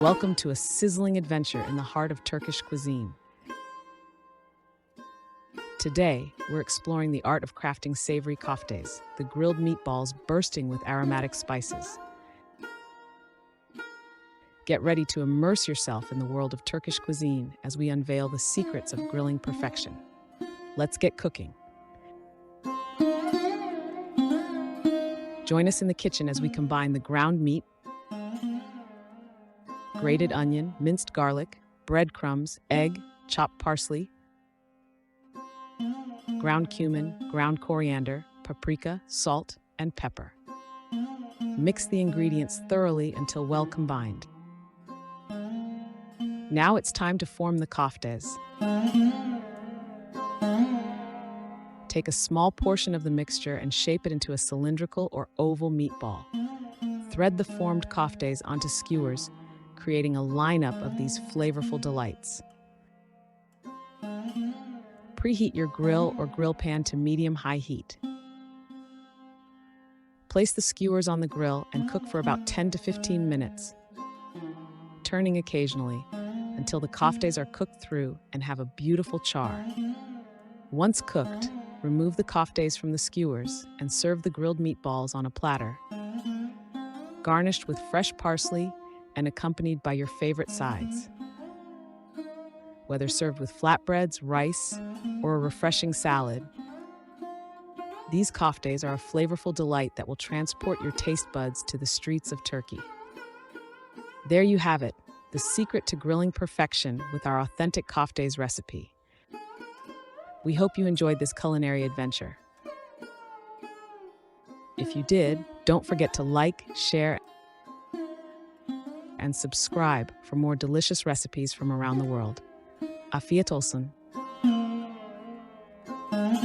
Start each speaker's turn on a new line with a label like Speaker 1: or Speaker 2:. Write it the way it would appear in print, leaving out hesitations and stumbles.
Speaker 1: Welcome to a sizzling adventure in the heart of Turkish cuisine. Today, we're exploring the art of crafting savory koftes, the grilled meatballs bursting with aromatic spices. Get ready to immerse yourself in the world of Turkish cuisine as we unveil the secrets of grilling perfection. Let's get cooking. Join us in the kitchen as we combine the ground meat, grated onion, minced garlic, breadcrumbs, egg, chopped parsley, ground cumin, ground coriander, paprika, salt, and pepper. Mix the ingredients thoroughly until well combined. Now it's time to form the koftes. Take a small portion of the mixture and shape it into a cylindrical or oval meatball. Thread the formed koftes onto skewers, creating a lineup of these flavorful delights. Preheat your grill or grill pan to medium-high heat. Place the skewers on the grill and cook for about 10 to 15 minutes, turning occasionally until the koftes are cooked through and have a beautiful char. Once cooked, remove the koftes from the skewers and serve the grilled meatballs on a platter, garnished with fresh parsley and accompanied by your favorite sides. Whether served with flatbreads, rice, or a refreshing salad, these koftes are a flavorful delight that will transport your taste buds to the streets of Turkey. There you have it, the secret to grilling perfection with our authentic koftes recipe. We hope you enjoyed this culinary adventure. If you did, don't forget to like, share, and subscribe for more delicious recipes from around the world. Afiyet olsun.